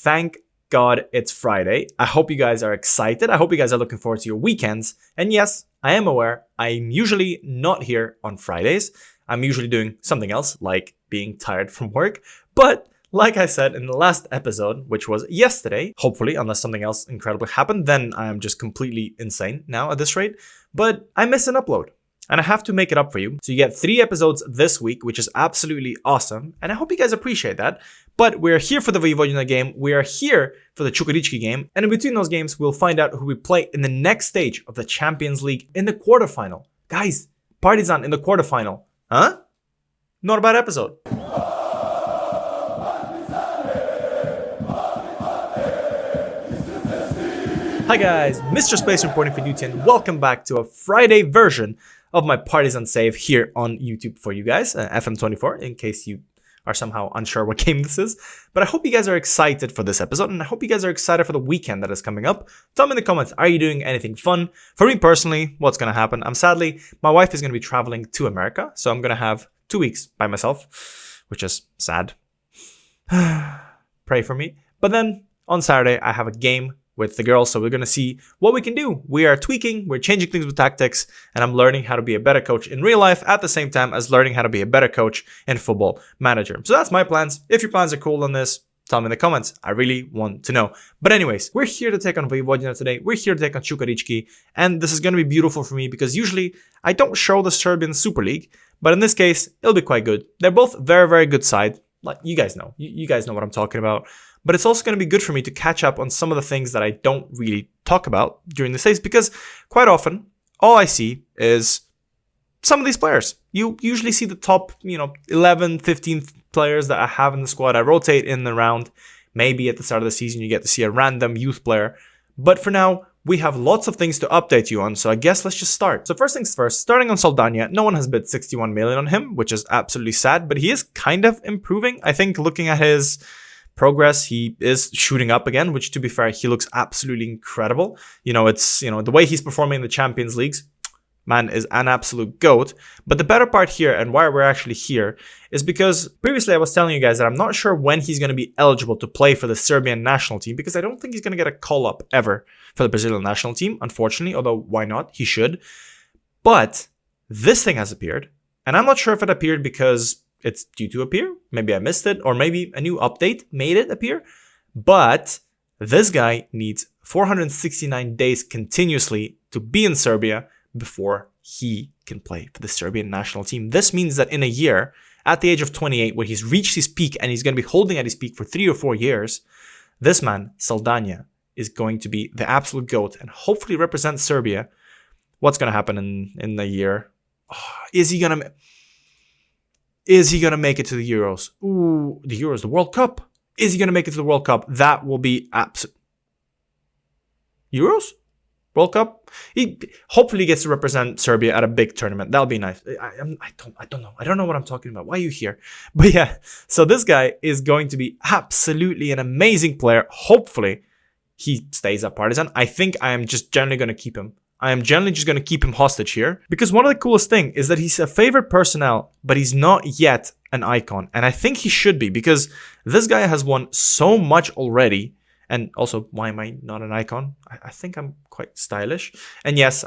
thank God it's Friday. I hope you guys are excited. I hope you guys are looking forward to your weekends. And yes, I am aware I'm usually not here on Fridays. I'm usually doing something else, like being tired from work. But like I said in the last episode, which was yesterday, hopefully, unless something else incredible happened, then I am just completely insane now at this rate. But I missed an upload. And I have to make it up for you. So you get 3 episodes this week, which is absolutely awesome. And I hope you guys appreciate that. But we're here for the Vojvodina game. We are here for the Čukarički game. And in between those games, we'll find out who we play in the next stage of the Champions League in the quarterfinal. Guys, Partizan in the quarterfinal. Huh? Not a bad episode. Hi guys, MrSpaceman reporting for U18. Welcome back to a Friday version of my Partizan save here on YouTube for you guys, FM24, in case you are somehow unsure what game this is. But I hope you guys are excited for this episode, and I hope you guys are excited for the weekend that is coming up. Tell me in the comments, are you doing anything fun? For me personally, what's going to happen? My wife is going to be traveling to America, so I'm going to have 2 weeks by myself, which is sad. Pray for me. But then on Saturday, I have a game with the girls, so we're going to see what we can do. We are tweaking, we're changing things with tactics, and I'm learning how to be a better coach in real life at the same time as learning how to be a better coach in Football Manager. So that's my plans. If your plans are cool on this, tell me in the comments. I really want to know. But anyways, we're here to take on Vojvodina today. We're here to take on Čukarički, and this is going to be beautiful for me because usually I don't show the Serbian Super League, but in this case, it'll be quite good. They're both very, very good side. Like you guys know. You guys know what I'm talking about. But it's also going to be good for me to catch up on some of the things that I don't really talk about during the saves, because quite often all I see is some of these players. You usually see the top, 11, 15 players that I have in the squad. I rotate in and around. Maybe at the start of the season you get to see a random youth player. But for now, we have lots of things to update you on, so I guess let's just start. So first things first, starting on SALDANHA, no one has bid 61 million on him, which is absolutely sad, but he is kind of improving. I think looking at his progress, he is shooting up again, which to be fair, he looks absolutely incredible. The way he's performing in the Champions Leagues, man is an absolute goat. But the better part here and why we're actually here is because previously I was telling you guys that I'm not sure when he's going to be eligible to play for the Serbian national team, because I don't think he's going to get a call up ever for the Brazilian national team, unfortunately, although why not? He should. But this thing has appeared, and I'm not sure if it appeared because it's due to appear. Maybe I missed it, or maybe a new update made it appear. But this guy needs 469 days continuously to be in Serbia before he can play for the Serbian national team. This means that in a year, at the age of 28, where he's reached his peak and he's going to be holding at his peak for 3 or 4 years, this man, SALDANHA, is going to be the absolute GOAT and hopefully represent Serbia. What's going to happen in the year? Is he going to make it to the Euros? Ooh, the Euros, the World Cup. Is he going to make it to the World Cup? That will be Euros? World Cup? He hopefully gets to represent Serbia at a big tournament. That'll be nice. I don't know. I don't know what I'm talking about. Why are you here? But yeah, so this guy is going to be absolutely an amazing player. Hopefully he stays at Partizan. I think I am just generally going to keep him. I am generally just going to keep him hostage here, because one of the coolest things is that he's a favorite personnel, but he's not yet an icon. And I think he should be, because this guy has won so much already. And also, why am I not an icon? I think I'm quite stylish. And yes,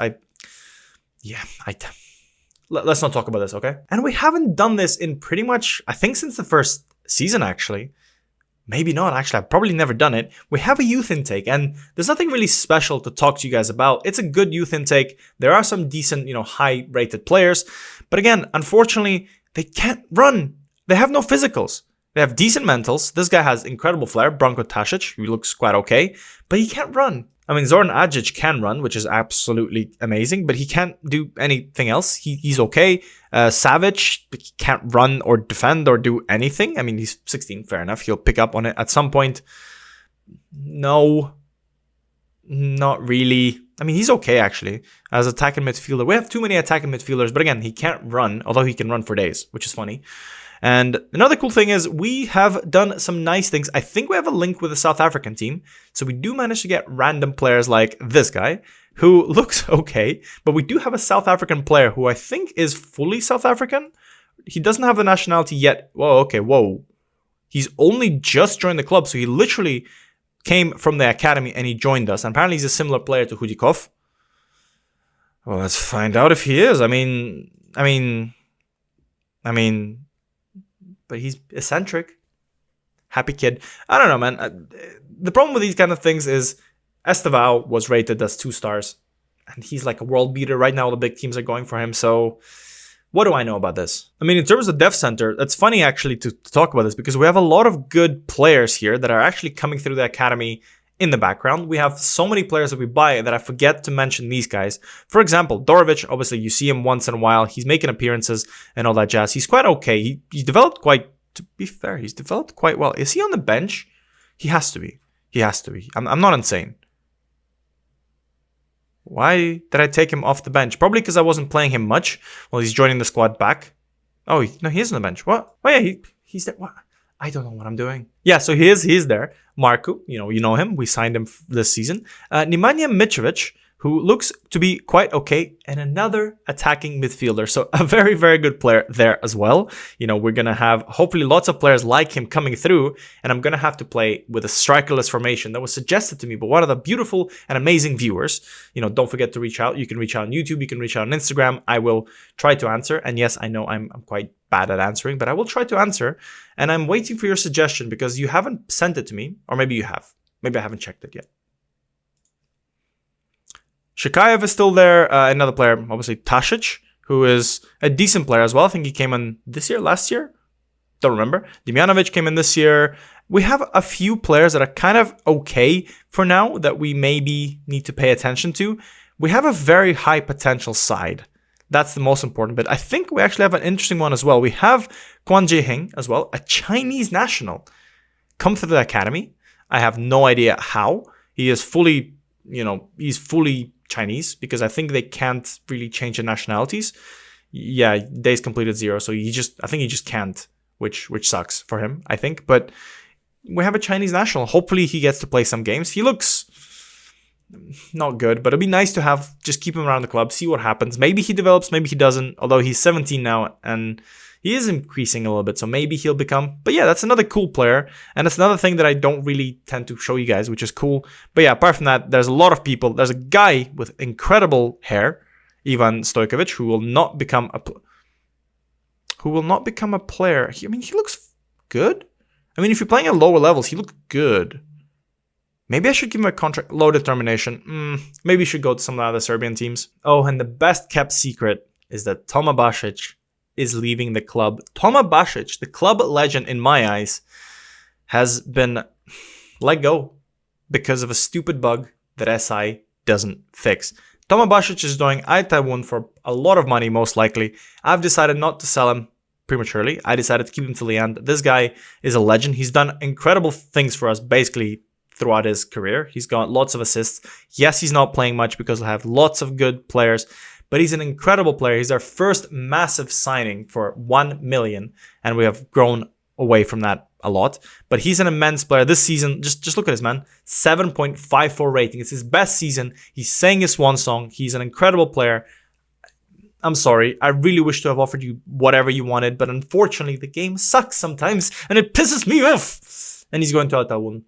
let's not talk about this, okay? And we haven't done this in pretty much, I think, since the first season, actually. Maybe not, actually. I've probably never done it. We have a youth intake, and there's nothing really special to talk to you guys about. It's a good youth intake. There are some decent, high-rated players. But again, unfortunately, they can't run. They have no physicals. They have decent mentals. This guy has incredible flair. Branko Tasic, who looks quite okay, but he can't run. I mean, Zoran Adzic can run, which is absolutely amazing, but he can't do anything else. He's okay. Savic, he can't run or defend or do anything. I mean, he's 16, fair enough. He'll pick up on it at some point. No, not really. I mean, he's okay, actually, as attacking midfielder. We have too many attacking midfielders, but again, he can't run, although he can run for days, which is funny. And another cool thing is we have done some nice things. I think we have a link with the South African team. So we do manage to get random players like this guy, who looks okay. But we do have a South African player who I think is fully South African. He doesn't have the nationality yet. Whoa, okay, whoa. He's only just joined the club. So he literally came from the academy and he joined us. And apparently he's a similar player to Hudikov. Well, let's find out if he is. I mean, but he's eccentric. Happy kid. I don't know, man. The problem with these kind of things is Estevao was rated as 2 stars. And he's like a world beater. Right now, all the big teams are going for him. So what do I know about this? I mean, in terms of Dev Center, it's funny actually to talk about this because we have a lot of good players here that are actually coming through the academy in the background. We have so many players that we buy that I forget to mention these guys. For example, Dorovic, obviously you see him once in a while. He's making appearances and all that jazz. He's quite okay. He developed quite, to be fair, he's developed quite well. Is he on the bench? He has to be. He has to be. I'm not insane. Why did I take him off the bench? Probably because I wasn't playing him much. Well, he's joining the squad back. Oh, no, he is on the bench. What? Oh, yeah, he's there. What? I don't know what I'm doing. Yeah, so he is there. Marko, you know him. We signed him this season. Nemanja Mitrovic, who looks to be quite okay, and another attacking midfielder. So a very, very good player there as well. You know, we're going to have hopefully lots of players like him coming through, and I'm going to have to play with a strikerless formation that was suggested to me by one of the beautiful and amazing viewers. You know, don't forget to reach out. You can reach out on YouTube. You can reach out on Instagram. I will try to answer. And yes, I know I'm quite bad at answering, but I will try to answer. And I'm waiting for your suggestion because you haven't sent it to me, or maybe you have. Maybe I haven't checked it yet. Shakayev is still there. Another player, obviously Tasic, who is a decent player as well. I think he came in this year, last year? Don't remember. Demjanovic came in this year. We have a few players that are kind of okay for now that we maybe need to pay attention to. We have a very high potential side. That's the most important bit. I think we actually have an interesting one as well. We have Kwon Jae-hing as well, a Chinese national, come through the academy. I have no idea how. He is fully, he's fully Chinese because I think they can't really change the nationalities. Yeah, days completed 0, so I think he just can't, which sucks for him, I think. But we have a Chinese national. Hopefully he gets to play some games. He looks not good, but it'd be nice to just keep him around the club, see what happens. Maybe he develops, maybe he doesn't, although he's 17 now and he is increasing a little bit, so maybe he'll become. But yeah, that's another cool player, and it's another thing that I don't really tend to show you guys, which is cool. But yeah, apart from that, there's a lot of people. There's a guy with incredible hair, Ivan Stojkovic, who will not become a player. He looks good. I mean, if you're playing at lower levels, he looks good. Maybe I should give him a contract. Low determination. Maybe you should go to some of the other Serbian teams. Oh, and the best kept secret is that Toma Basic is leaving the club. Toma Basic, the club legend in my eyes, has been let go because of a stupid bug that SI doesn't fix. Toma Basic is doing Aitawun for a lot of money, most likely. I've decided not to sell him prematurely. I decided to keep him till the end. This guy is a legend. He's done incredible things for us, basically, throughout his career. He's got lots of assists. Yes, he's not playing much because I have lots of good players, but he's an incredible player. He's our first massive signing for 1 million, and we have grown away from that a lot. But he's an immense player. This season, just look at this, man. 7.54 rating. It's his best season. He's sang his swan song. He's an incredible player. I'm sorry. I really wish to have offered you whatever you wanted, but unfortunately, the game sucks sometimes, and it pisses me off. And he's going to Altawun.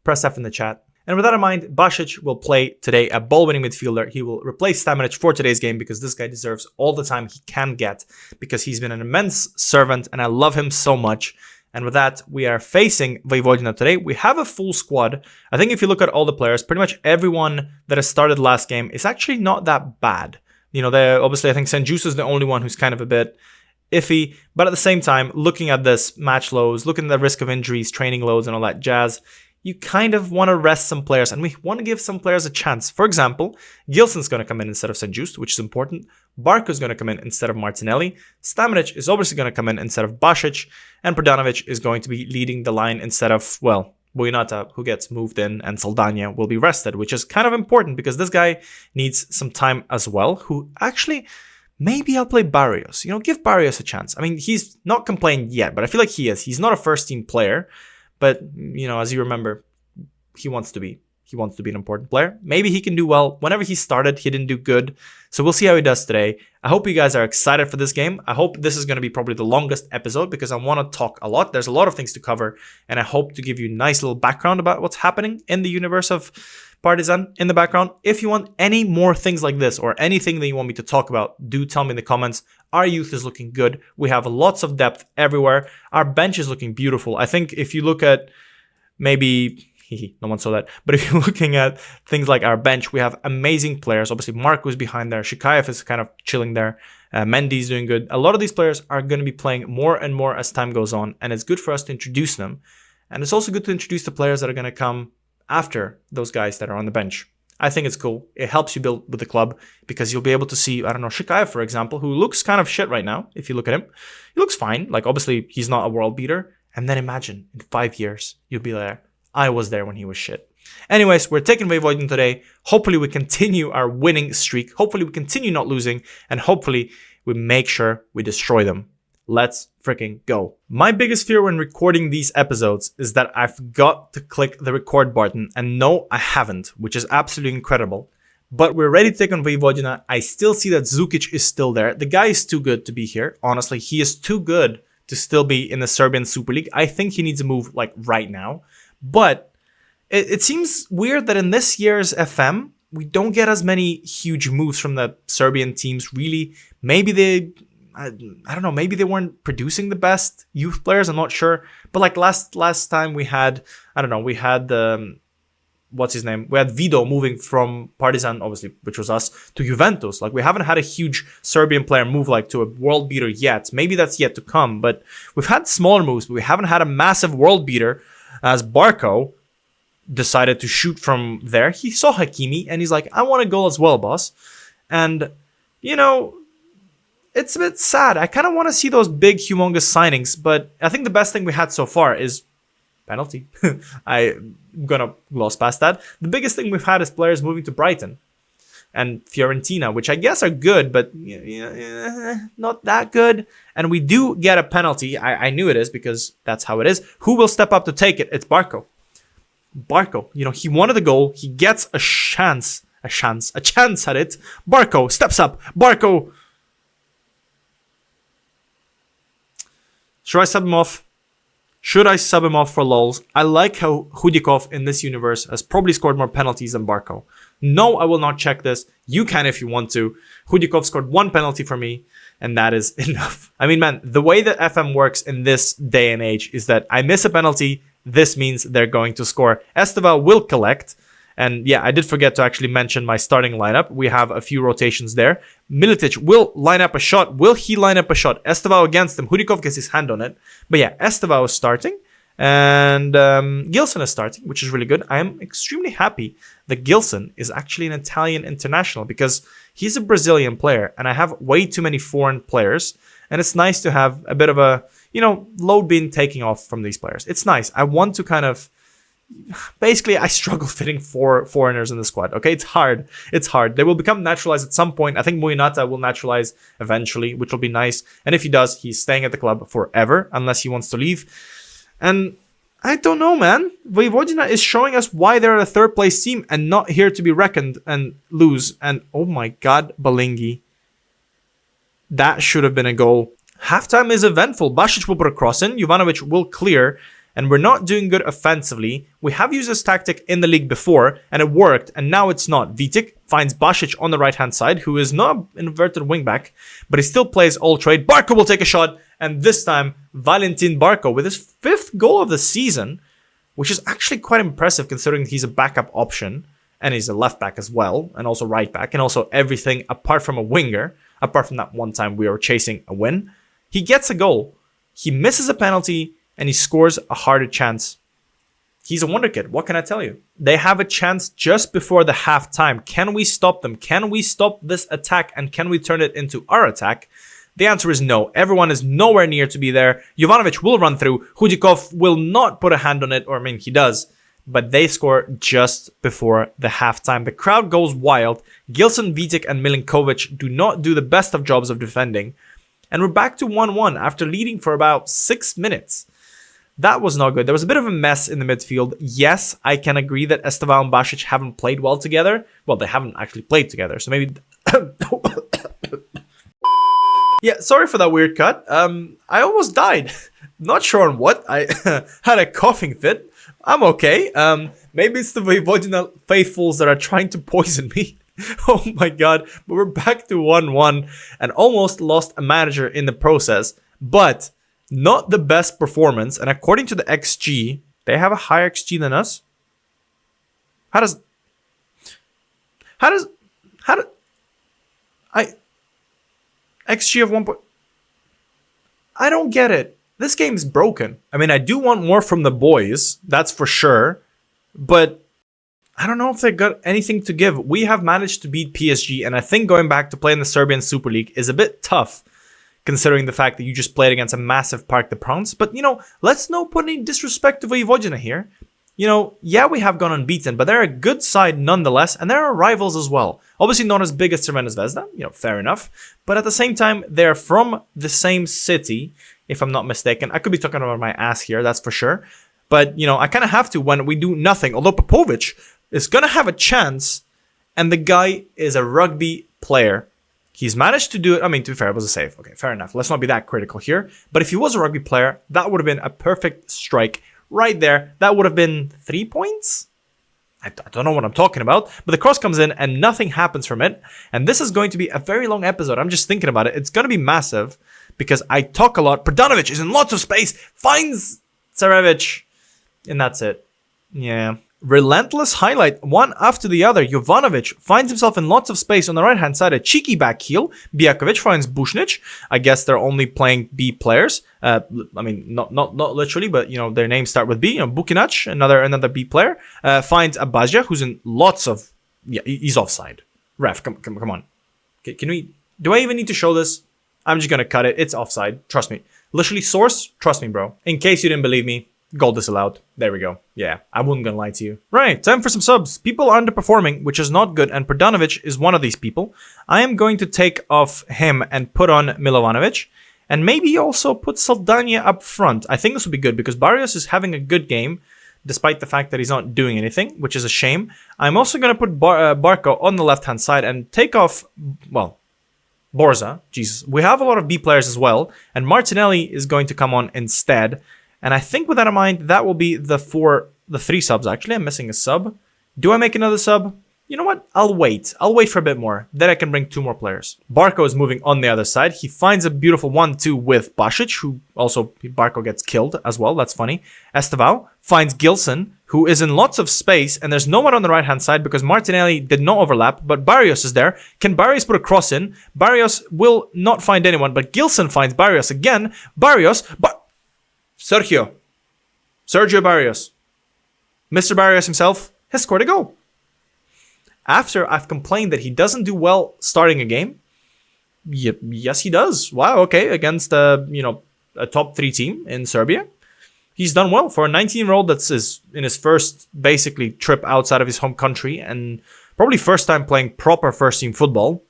Press F in the chat. And with that in mind, Basic will play today a ball-winning midfielder. He will replace Stamenic for today's game because this guy deserves all the time he can get because he's been an immense servant and I love him so much. And with that, we are facing Vojvodina today. We have a full squad. I think if you look at all the players, pretty much everyone that has started last game is actually not that bad. Obviously, I think Senjus is the only one who's kind of a bit iffy. But at the same time, looking at this match lows, looking at the risk of injuries, training loads, and all that jazz, you kind of want to rest some players, and we want to give some players a chance. For example, Gilson's going to come in instead of Senjust, which is important. Barco's going to come in instead of Martinelli. Stamenic is obviously going to come in instead of Basic, and Pradanovic is going to be leading the line instead of, Bojanata, who gets moved in, and Saldanya will be rested, which is kind of important because this guy needs some time as well, who actually... Maybe I'll play Barrios. Give Barrios a chance. I mean, he's not complaining yet, but I feel like he is. He's not a first-team player. But, as you remember, he wants to be. He wants to be an important player. Maybe he can do well. Whenever he started, he didn't do good. So we'll see how he does today. I hope you guys are excited for this game. I hope this is going to be probably the longest episode because I want to talk a lot. There's a lot of things to cover, and I hope to give you a nice little background about what's happening in the universe of Partizan in the background. If you want any more things like this or anything that you want me to talk about, do tell me in the comments. Our youth is looking good. We have lots of depth everywhere. Our bench is looking beautiful. I think if you look at maybe... no one saw that. But if you're looking at things like our bench, we have amazing players. Obviously, Marco's behind there. Shikayev is kind of chilling there. Mendy's doing good. A lot of these players are going to be playing more and more as time goes on. And it's good for us to introduce them. And it's also good to introduce the players that are going to come after those guys that are on the bench. I think it's cool. It helps you build with the club because you'll be able to see, I don't know, Shikayev, for example, who looks kind of shit right now. If you look at him, he looks fine. Like, obviously, he's not a world beater. And then imagine in 5 years, you'll be there. I was there when he was shit. Anyways, we're taking Vojvodina today. Hopefully we continue our winning streak. Hopefully we continue not losing. And hopefully we make sure we destroy them. Let's freaking go. My biggest fear when recording these episodes is that I forgot to click the record button. And no, I haven't, which is absolutely incredible. But we're ready to take on Vojvodina. I still see that Zukic is still there. The guy is too good to be here. Honestly, he is too good to still be in the Serbian Super League. I think he needs to move like right now. But it seems weird that in this year's FM, we don't get as many huge moves from the Serbian teams, really. Maybe I don't know, maybe they weren't producing the best youth players, I'm not sure. But like last time we had, I don't know, we had, what's his name? We had Vido moving from Partizan, obviously, which was us, to Juventus. Like, we haven't had a huge Serbian player move like to a world beater yet. Maybe that's yet to come, but we've had smaller moves, but we haven't had a massive world beater. As Barco decided to shoot from there, he saw Hakimi and he's like, I want a goal as well, boss. And, you know, it's a bit sad. I kind of want to see those big, humongous signings, but I think the best thing we had so far is penalty. I'm going to gloss past that. The biggest thing we've had is players moving to Brighton and Fiorentina, which I guess are good, but not that good. And we do get a penalty. I knew it is because that's how it is. Who will step up to take it? It's Barco. Barco, you know, he wanted the goal. He gets a chance at it. Barco steps up. Barco. Should I sub him off? Should I sub him off for lols? I like how Hudikov in this universe has probably scored more penalties than Barco. No, I will not check this. You can if you want to. Hudikov scored 1 penalty for me, and that is enough. I mean, man, the way that FM works in this day and age is that I miss a penalty. This means they're going to score. Esteval will collect. And yeah, I did forget to actually mention my starting lineup. We have a few rotations there. Militic will line up a shot. Will he line up a shot? Esteval against him. Hudikov gets his hand on it. But yeah, Esteval is starting. And Gilson is starting, which is really good. I am extremely happy that Gilson is actually an Italian international because he's a Brazilian player. And I have way too many foreign players. And it's nice to have a bit of a, you know, load being taking off from these players. It's nice. I want to kind of... Basically, I struggle fitting 4 foreigners in the squad. Okay, it's hard. It's hard. They will become naturalized at some point. I think Moinata will naturalize eventually, which will be nice. And if he does, he's staying at the club forever, unless he wants to leave. And I don't know, man. Vojvodina is showing us why they're a third place team and not here to be reckoned and lose. And oh my God, Balingi. That should have been a goal. Halftime is eventful. Basic will put a cross in. Jovanovic will clear. And we're not doing good offensively. We have used this tactic in the league before, and it worked, and now it's not. Vitic finds Basic on the right-hand side, who is not an inverted wingback, but he still plays all trade. Barco will take a shot, and this time, Valentin Barco, with his 5th goal of the season, which is actually quite impressive considering he's a backup option, and he's a left back as well, and also right back, and also everything apart from a winger, apart from that one time we were chasing a win. He gets a goal. He misses a penalty, and he scores a harder chance. He's a wonder kid. What can I tell you? They have a chance just before the halftime. Can we stop them? Can we stop this attack? And can we turn it into our attack? The answer is no. Everyone is nowhere near to be there. Jovanovic will run through. Hudikov will not put a hand on it. Or, I mean, he does. But they score just before the halftime. The crowd goes wild. Gilson, Vitic, and Milinkovic do not do the best of jobs of defending. And we're back to 1-1 after leading for about 6 minutes. That was not good. There was a bit of a mess in the midfield. Yes, I can agree that Esteval and Basic haven't played well together. Well, they haven't actually played together. So maybe Yeah, sorry for that weird cut. I almost died. Not sure on what. I had a coughing fit. I'm okay. Maybe it's the Vojvodina faithfuls that are trying to poison me. Oh my god. But we're back to 1-1 and almost lost a manager in the process. But not the best performance. And according to the XG, they have a higher XG than us. How does XG of 1 point... I don't get it. This game's broken. I mean, I do want more from the boys, that's for sure. But I don't know if they got anything to give. We have managed to beat PSG, and I think going back to play in the Serbian Super League is a bit tough, considering the fact that you just played against a massive Park de France. But, you know, let's not put any disrespect to Vojvodina here. You know, yeah, we have gone unbeaten, but they're a good side nonetheless, and they're our rivals as well. Obviously not as big as Crvena Zvezda, you know, fair enough. But at the same time, they're from the same city, if I'm not mistaken. I could be talking about my ass here, that's for sure. But, you know, I kind of have to when we do nothing. Although Popovic is going to have a chance, and the guy is a rugby player. He's managed to do it. I mean, to be fair, it was a save. Okay, fair enough. Let's not be that critical here. But if he was a rugby player, that would have been a perfect strike right there. That would have been 3 points? I don't know what I'm talking about. But the cross comes in and nothing happens from it. And this is going to be a very long episode. I'm just thinking about it. It's going to be massive because I talk a lot. Prdanovic is in lots of space. Finds Tsarevic. And that's it. Yeah. Relentless highlight, one after the other. Jovanovic finds himself in lots of space on the right-hand side. A cheeky back heel. Bijakovic finds Bušnić. I guess they're only playing B players. I mean, not literally, but, you know, their names start with B. You know, Bukinac, another B player, finds Abazia, who's in lots of... Yeah, he's offside. Ref, come on. Can we... Do I even need to show this? I'm just going to cut it. It's offside. Trust me. Literally, source, trust me, bro. In case you didn't believe me, goal disallowed. There we go. Yeah, I wasn't gonna lie to you. Right, time for some subs. People are underperforming, which is not good, and Prdanovic is one of these people. I am going to take off him and put on Milovanovic, and maybe also put Saldanya up front. I think this would be good, because Barrios is having a good game, despite the fact that he's not doing anything, which is a shame. I'm also gonna put Barco on the left-hand side and take off, well, Borza. Jesus. We have a lot of B players as well, and Martinelli is going to come on instead. And I think with that in mind, that will be the 3 subs. Actually, I'm missing a sub. Do I make another sub? You know what? I'll wait. I'll wait for a bit more. Then I can bring 2 more players. Barco is moving on the other side. He finds a beautiful 1-2 with Basic, who also, Barco gets killed as well. That's funny. Estevao finds Gilson, who is in lots of space, and there's no one on the right-hand side because Martinelli did not overlap, but Barrios is there. Can Barrios put a cross in? Barrios will not find anyone, but Gilson finds Barrios again. Sergio Barrios. Mr. Barrios himself has scored a goal. After I've complained that he doesn't do well starting a game. Yes, he does. Wow, okay. Against a top 3 team in Serbia. He's done well for a 19-year-old that's in his first, basically, trip outside of his home country and probably first time playing proper first-team football.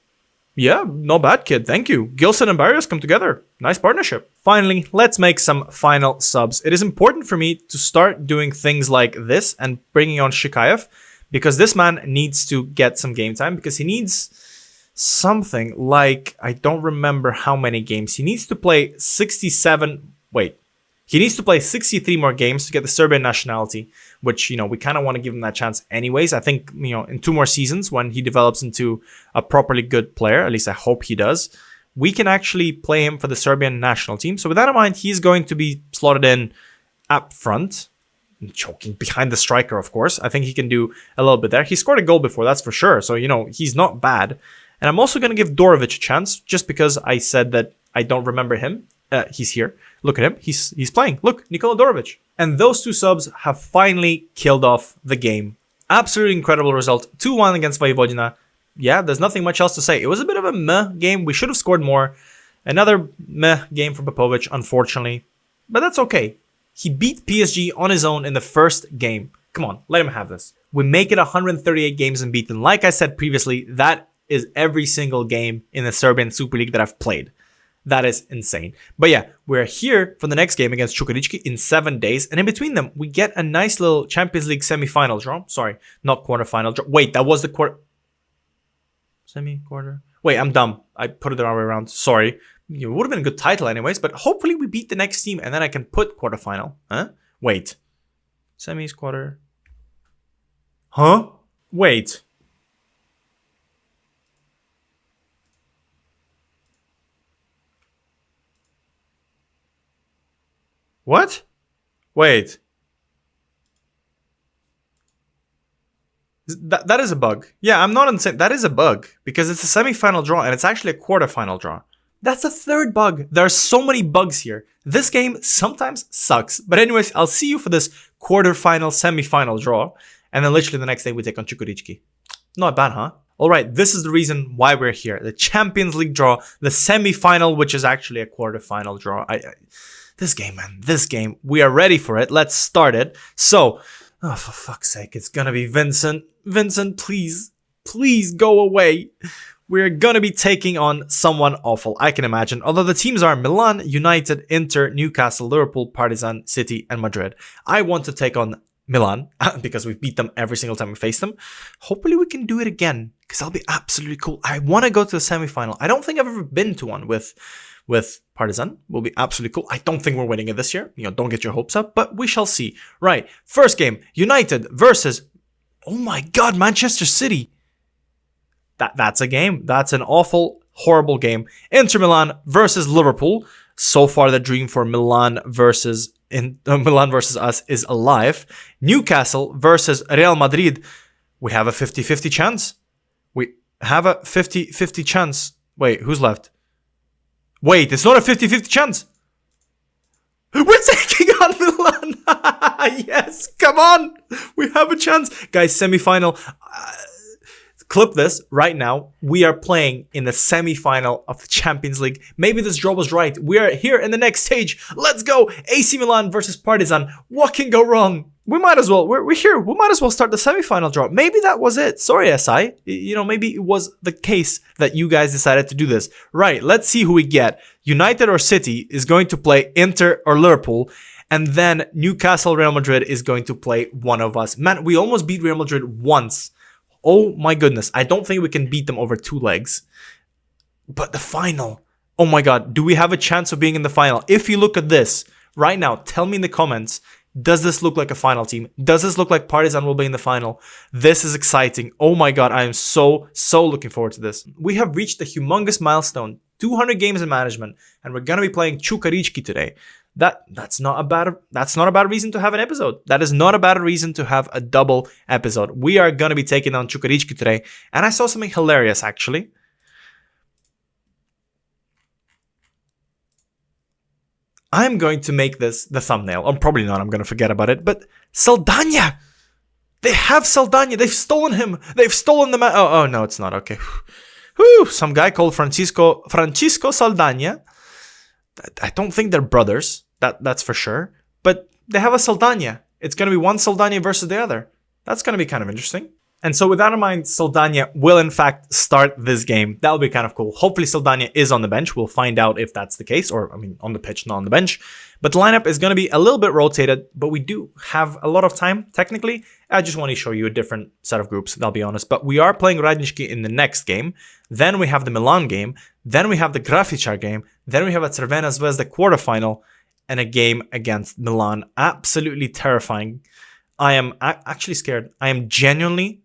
Yeah, not bad, kid. Thank you. Gilson and Barrios come together. Nice partnership. Finally, let's make some final subs. It is important for me to start doing things like this and bringing on Shikayev because this man needs to get some game time because he needs something like, I don't remember how many games. He needs to play 67... Wait. He needs to play 63 more games to get the Serbian nationality, which, you know, we kind of want to give him that chance anyways. I think, you know, in 2 more seasons when he develops into a properly good player, at least I hope he does, we can actually play him for the Serbian national team. So with that in mind, he's going to be slotted in up front, choking behind the striker, of course. I think he can do a little bit there. He scored a goal before, that's for sure. So, you know, he's not bad. And I'm also going to give Dorovic a chance just because I said that I don't remember him. He's here. Look at him. He's playing. Look, Nikola Dorovic. And those 2 subs have finally killed off the game. Absolutely incredible result. 2-1 against Vojvodina. Yeah, there's nothing much else to say. It was a bit of a meh game. We should have scored more. Another meh game for Popovic, unfortunately. But that's okay. He beat PSG on his own in the first game. Come on, let him have this. We make it 138 games unbeaten. Like I said previously, that is every single game in the Serbian Super League that I've played. That is insane. But yeah, we're here for the next game against Čukarički in 7 days. And in between them, we get a nice little Champions League semi-final draw. Sorry, not quarter-final draw. Wait, that was the quarter... Semi-quarter? Wait, I'm dumb. I put it the wrong way around. Sorry. It would have been a good title anyways, but hopefully we beat the next team and then I can put quarterfinal. Huh? Wait. Semis, quarter. Huh? Wait. What? Wait. That is a bug. Yeah, I'm not insane. That is a bug because it's a semi-final draw and it's actually a quarter-final draw. That's a third bug. There are so many bugs here. This game sometimes sucks. But anyways, I'll see you for this quarter-final, semi-final draw. And then literally the next day we take on Čukarički. Not bad, huh? Alright, this is the reason why we're here. The Champions League draw, the semi-final, which is actually a quarter-final draw. This game, man, this game. We are ready for it. Let's start it. So, oh, for fuck's sake, it's gonna be Vincent. Vincent, please, please go away. We're gonna be taking on someone awful, I can imagine. Although the teams are Milan, United, Inter, Newcastle, Liverpool, Partizan, City, and Madrid. I want to take on Milan because we beat them every single time we face them. Hopefully we can do it again because that'll be absolutely cool. I want to go to the semi-final. I don't think I've ever been to one with Partizan. Will be absolutely cool. I don't think we're winning it this year. You know, don't get your hopes up, but we shall see. Right, first game, United versus, oh my god, Manchester City. That's a game. That's an awful, horrible game. Inter Milan versus Liverpool. So far, the dream for Milan versus us is alive. Newcastle versus Real Madrid. We have a 50-50 chance. We have a 50-50 chance. Wait, who's left? Wait, it's not a 50-50 chance. We're taking on Milan. Yes, come on. We have a chance. Guys, semi-final. Clip this right now. We are playing in the semi-final of the Champions League. Maybe this draw was right. We are here in the next stage. Let's go. AC Milan versus Partizan. What can go wrong? We might as well. We're here. We might as well start the semi-final draw. Maybe that was it. Sorry, SI. You know, maybe it was the case that you guys decided to do this. Right. Let's see who we get. United or City is going to play Inter or Liverpool. And then Newcastle, Real Madrid is going to play one of us. Man, we almost beat Real Madrid once. Oh my goodness. I don't think we can beat them over 2 legs. But the final. Oh my god. Do we have a chance of being in the final? If you look at this right now, tell me in the comments. Does this look like a final team? Does this look like Partizan will be in the final? This is exciting. Oh my god. I am so looking forward to this. We have reached the humongous milestone. 200 games in management. And we're going to be playing Čukarički today. That's not a bad reason to have an episode. That is not a bad reason to have a double episode. We are gonna be taking on Čukarički today, and I saw something hilarious actually. I'm going to make this the thumbnail. Or probably not. I'm gonna forget about it. But SALDANHA, they have SALDANHA. They've stolen him. They've stolen the man. Oh no, it's not okay. Whew, some guy called Francisco SALDANHA. I don't think they're brothers, that's for sure. But they have a SALDANHA. It's going to be one SALDANHA versus the other. That's going to be kind of interesting. And so with that in mind, SALDANHA will in fact start this game. That'll be kind of cool. Hopefully SALDANHA is on the bench. We'll find out if that's the case. Or, I mean, on the pitch, not on the bench. But the lineup is going to be a little bit rotated. But we do have a lot of time, technically. I just want to show you a different set of groups, I'll be honest. But we are playing Radnički in the next game. Then we have the Milan game. Then we have the Grafičar game. Then we have a Crvena Zvezda quarterfinal. And a game against Milan. Absolutely terrifying. I am actually scared. I am genuinely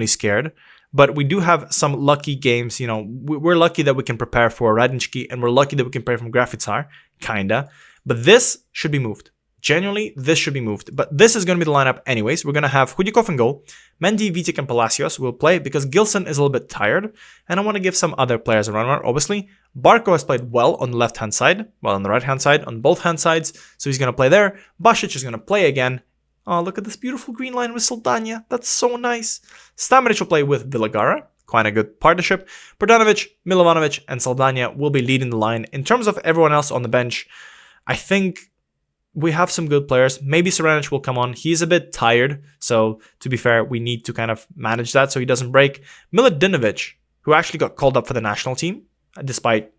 scared. But we do have some lucky games. You know, we're lucky that we can prepare for Radnički. And we're lucky that we can prepare from Grafičar. Kinda. But this should be moved. Genuinely, this should be moved. But this is going to be the lineup anyways. We're going to have Hudikov in goal. Mendy, Vitek, and Palacios will play because Gilson is a little bit tired. And I want to give some other players a run, obviously. Barco has played well on the left-hand side. Well, on the right-hand side. On both hand sides. So he's going to play there. Basic is going to play again. Oh, look at this beautiful green line with SALDANHA. That's so nice. Stamaric will play with Vilagara. Quite a good partnership. Brdanovic, Milovanovic, and SALDANHA will be leading the line. In terms of everyone else on the bench, I think we have some good players. Maybe Seranic will come on. He's a bit tired. So, to be fair, we need to kind of manage that so he doesn't break. Miladinovic, who actually got called up for the national team, despite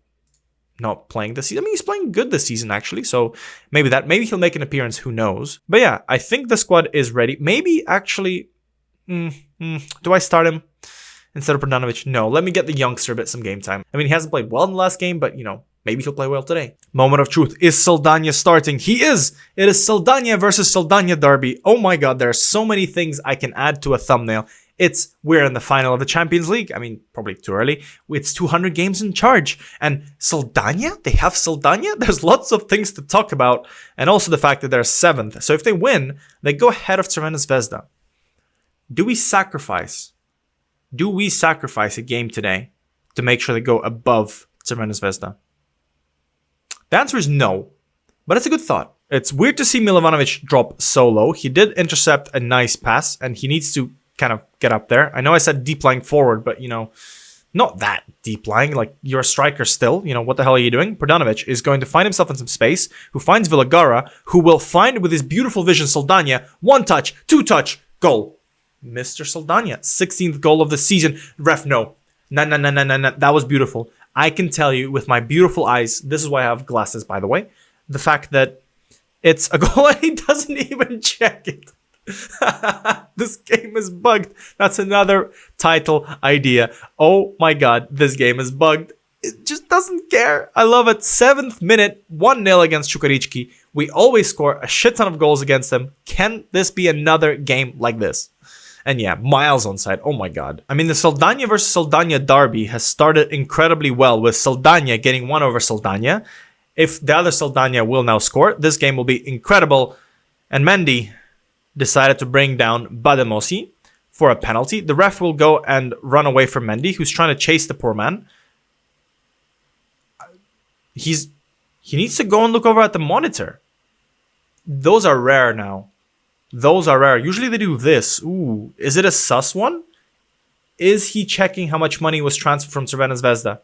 not playing this season. I mean, he's playing good this season, actually. So, maybe he'll make an appearance. Who knows? But yeah, I think the squad is ready. Maybe, actually, do I start him instead of Brdanovic? No, let me get the youngster a bit some game time. I mean, he hasn't played well in the last game, but, you know, maybe he'll play well today. Moment of truth. Is Saldanya starting? He is! It is Saldanya versus Saldanya derby. Oh my god, there are so many things I can add to a thumbnail. We're in the final of the Champions League. I mean, probably too early. It's 200 games in charge. And Saldanya? They have Saldanya? There's lots of things to talk about. And also the fact that they're 7th. So if they win, they go ahead of Crvena Zvezda. Do we sacrifice a game today to make sure they go above Crvena Zvezda? The answer is no, but it's a good thought. It's weird to see Milovanovic drop so low. He did intercept a nice pass, and he needs to kind of get up there. I know I said deep lying forward, but, not that deep lying. Like, you're a striker still. What the hell are you doing? Prodanovic is going to find himself in some space, who finds Vilagara, who will find with his beautiful vision Saldanya. 1 touch, 2 touch, goal. Mr. Saldanya, 16th goal of the season. Ref, no. No. That was beautiful. I can tell you with my beautiful eyes, this is why I have glasses, by the way, the fact that it's a goal and he doesn't even check it. This game is bugged. That's another title idea. Oh my god, this game is bugged. It just doesn't care. I love it. 7th minute, 1-0 against Čukarički. We always score a shit ton of goals against them. Can this be another game like this? And yeah, Miles on side. Oh my god. I mean, the Saldanya versus Saldanya derby has started incredibly well, with Saldanya getting 1 over Saldanya. If the other Saldanya will now score, this game will be incredible. And Mendy decided to bring down Bademosi for a penalty. The ref will go and run away from Mendy, who's trying to chase the poor man. He needs to go and look over at the monitor. Those are rare now. Those are rare. Usually they do this. Ooh, is it a sus one? Is he checking how much money was transferred from Crvena Zvezda?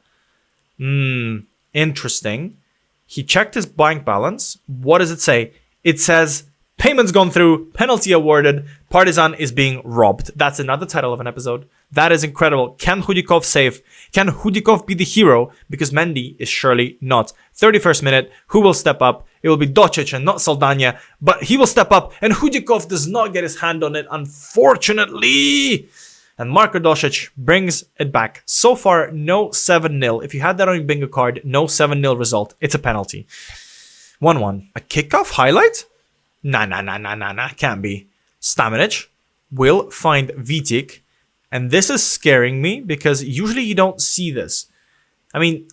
Interesting. He checked his bank balance. What does it say? It says, payments gone through, penalty awarded, Partizan is being robbed. That's another title of an episode. That is incredible. Can Hudikov save? Can Hudikov be the hero? Because Mendy is surely not. 31st minute, who will step up? It will be Docic and not Saldanya, but he will step up, and Hudikov does not get his hand on it, unfortunately. And Marko Docic brings it back. So far, no 7-0. If you had that on your bingo card, no 7-0 result. It's a penalty. 1-1. A kickoff highlight? Nah. Can't be. Stamenic will find Vitic. And this is scaring me because usually you don't see this. I mean,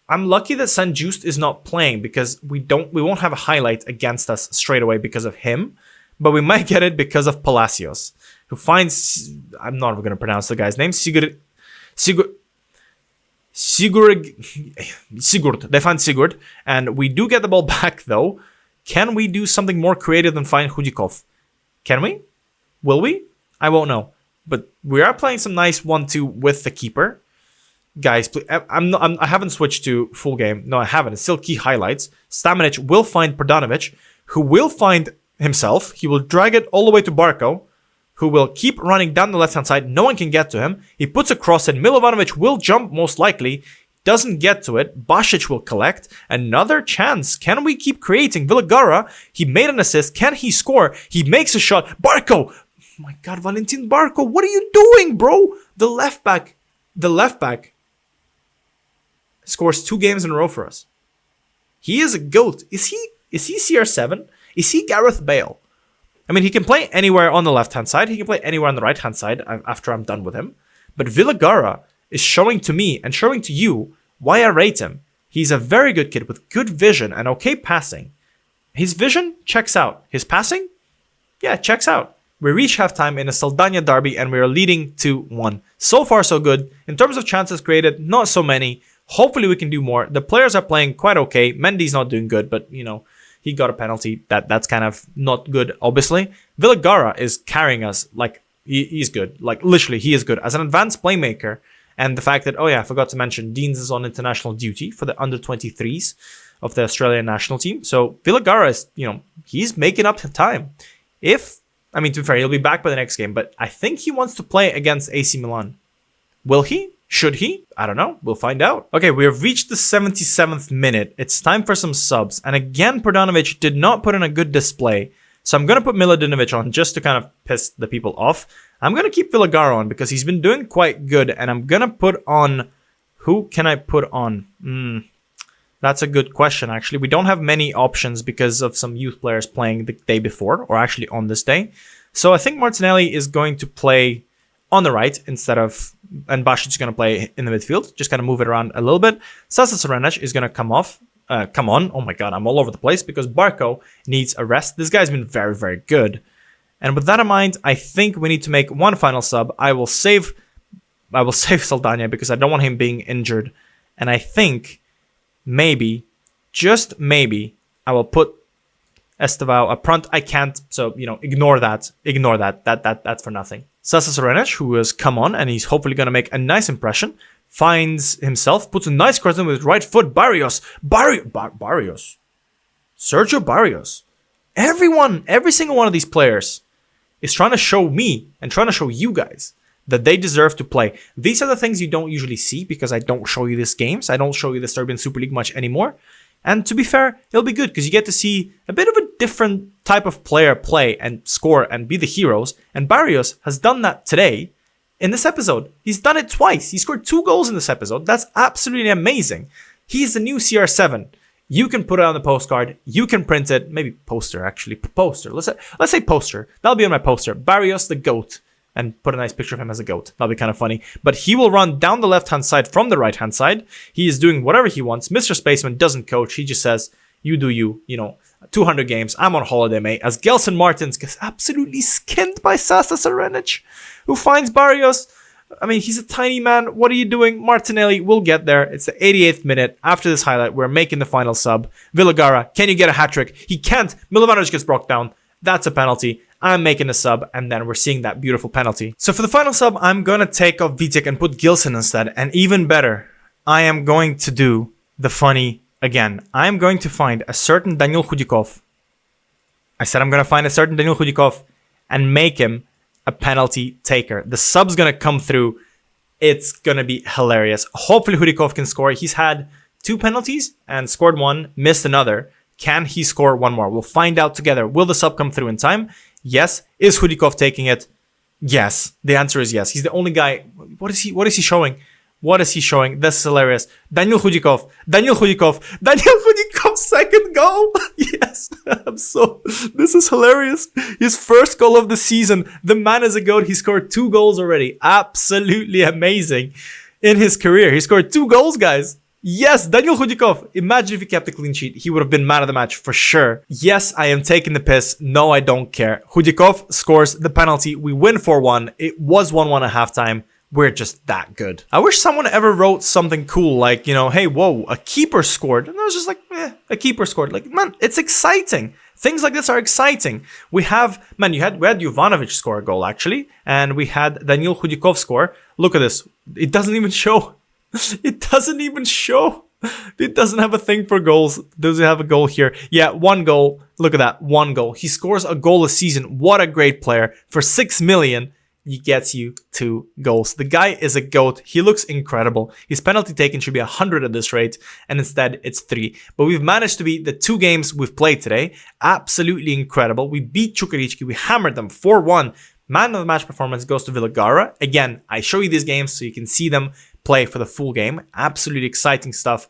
I'm lucky that San Just is not playing because we won't have a highlight against us straight away because of him. But we might get it because of Palacios, who finds... I'm not going to pronounce the guy's name. Sigurd. They find Sigurd. And we do get the ball back, though. Can we do something more creative than find Hudikov? Can we? Will we? I won't know. But we are playing some nice 1-2 with the keeper. Guys, please, I haven't switched to full game. No, I haven't. It's still key highlights. Stamenic will find Prodanovic, who will find himself. He will drag it all the way to Barco, who will keep running down the left-hand side. No one can get to him. He puts a cross in. Milovanovic will jump, most likely. Doesn't get to it. Basic will collect. Another chance. Can we keep creating? Vilagara, he made an assist. Can he score? He makes a shot. Barco! Oh my god, Valentin Barco, what are you doing, bro? The left back scores 2 games in a row for us. He is a goat. Is he CR7? Is he Gareth Bale? I mean, he can play anywhere on the left-hand side. He can play anywhere on the right-hand side after I'm done with him. But Vilagara is showing to me and showing to you why I rate him. He's a very good kid with good vision and okay passing. His vision checks out. His passing? Yeah, checks out. We reach halftime in a Saldanya derby and we are leading 2-1. So far, so good. In terms of chances created, not so many. Hopefully we can do more. The players are playing quite okay. Mendy's not doing good, but, he got a penalty. That's kind of not good, obviously. Vilagara is carrying us like he's good. Like, literally, he is good. As an advanced playmaker, and the fact that, oh yeah, I forgot to mention, Deans is on international duty for the under-23s of the Australian national team. So Vilagara is, he's making up time. To be fair, he'll be back by the next game, but I think he wants to play against AC Milan. Will he? Should he? I don't know. We'll find out. Okay, we have reached the 77th minute. It's time for some subs. And again, Prodanovic did not put in a good display. So I'm going to put Miladinovic on just to kind of piss the people off. I'm going to keep Vilagara on because he's been doing quite good. And I'm going to put on... Who can I put on? That's a good question, actually. We don't have many options because of some youth players playing the day before, or actually on this day. So I think Martinelli is going to play on the right instead of... And Basic is going to play in the midfield. Just kind of move it around a little bit. Sasa Serenic is going to come on. Oh my god, I'm all over the place because Barco needs a rest. This guy's been very, very good. And with that in mind, I think we need to make one final sub. I will save Saldanya because I don't want him being injured. And I think maybe, just maybe, I will put Estevao up front. I can't, so, ignore that. That's for nothing. Sasa Serenic, who has come on, and he's hopefully going to make a nice impression, finds himself, puts a nice cross in with his right foot. Barrios. Sergio Barrios. Every single one of these players is trying to show me and trying to show you guys that they deserve to play. These are the things you don't usually see because I don't show you these games. I don't show you the Serbian Super League much anymore. And to be fair, it'll be good because you get to see a bit of a different type of player play and score and be the heroes. And Barrios has done that today in this episode. He's done it twice. He scored 2 goals in this episode. That's absolutely amazing. He's the new CR7. You can put it on the postcard. You can print it. Maybe poster, actually. Poster. Let's say poster. That'll be on my poster. Barrios the GOAT. And put a nice picture of him as a GOAT. That'll be kind of funny. But he will run down the left-hand side from the right-hand side. He is doing whatever he wants. MrSpaceman doesn't coach. He just says, you do you. 200 games. I'm on holiday, mate. As Gelson Martins gets absolutely skinned by Sasa Serenic, who finds Barrios. I mean, he's a tiny man. What are you doing? Martinelli will get there. It's the 88th minute. After this highlight, we're making the final sub. Villagara, can you get a hat-trick? He can't. Milovanovic gets brought down. That's a penalty. I'm making a sub, and then we're seeing that beautiful penalty. So for the final sub, I'm going to take off Vitek and put Gilson instead. And even better, I am going to do the funny again. I'm going to find a certain Daniel Khudikov. I said I'm going to find a certain Daniel Khudikov and make him a penalty taker. The sub's going to come through. It's going to be hilarious. Hopefully Khudikov can score. He's had 2 penalties and scored 1, missed another. Can he score 1 more? We'll find out together. Will the sub come through in time? Yes. Is Khudikov taking it? Yes. The answer is yes. He's the only guy. What is he showing? What is he showing? This is hilarious. Daniel Khudikov, second goal. Yes. This is hilarious. His first goal of the season. The man is a GOAT. He scored 2 goals already. Absolutely amazing in his career. He scored 2 goals, guys. Yes, Daniel Khudikov. Imagine if he kept a clean sheet. He would have been man of the match for sure. Yes, I am taking the piss. No, I don't care. Khudikov scores the penalty. We win 4-1. It was 1-1 at halftime. We're just that good. I wish someone ever wrote something cool like, hey, whoa, a keeper scored. And I was just like, a keeper scored. Like, man, it's exciting. Things like this are exciting. We had Jovanovic score a goal, actually. And we had Daniel Khudikov score. Look at this. It doesn't even show. It doesn't even show. It doesn't have a thing for goals. Does it have a goal here? Yeah, 1 goal. Look at that. 1 goal. He scores a goal a season. What a great player. For 6 million, he gets you 2 goals. The guy is a GOAT. He looks incredible. His penalty taken should be 100 at this rate, and instead it's 3. But we've managed to beat the 2 games we've played today. Absolutely incredible. We beat Čukarički. We hammered them 4-1. Man of the match performance goes to Villagara. Again, I show you these games so you can see them play for the full game. Absolutely exciting stuff.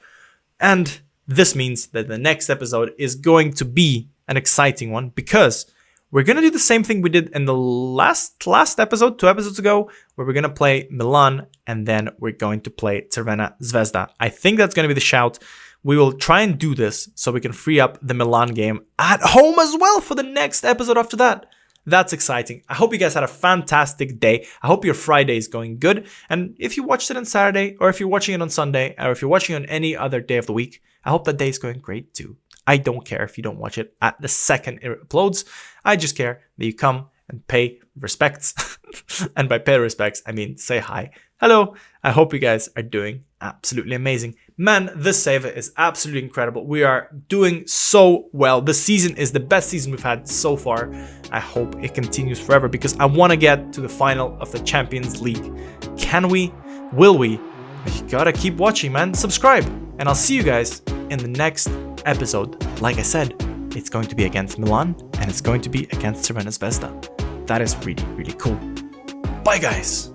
And this means that the next episode is going to be an exciting one because we're going to do the same thing we did in the last episode, 2 episodes ago, where we're going to play Milan and then we're going to play Crvena Zvezda. I think that's going to be the shout. We will try and do this so we can free up the Milan game at home as well for the next episode after that. That's exciting. I hope you guys had a fantastic day. I hope your Friday is going good. And if you watched it on Saturday, or if you're watching it on Sunday, or if you're watching it on any other day of the week, I hope that day is going great too. I don't care if you don't watch it at the second it uploads. I just care that you come and pay respects. And by pay respects, I mean say hi. Hello. I hope you guys are doing absolutely amazing. Man, this save is absolutely incredible. We are doing so well. This season is the best season we've had so far. I hope it continues forever because I want to get to the final of the Champions League. Can we? Will we? You gotta keep watching, man. Subscribe. And I'll see you guys in the next episode. Like I said, it's going to be against Milan and it's going to be against Crvena Zvezda. That is really, really cool. Bye, guys.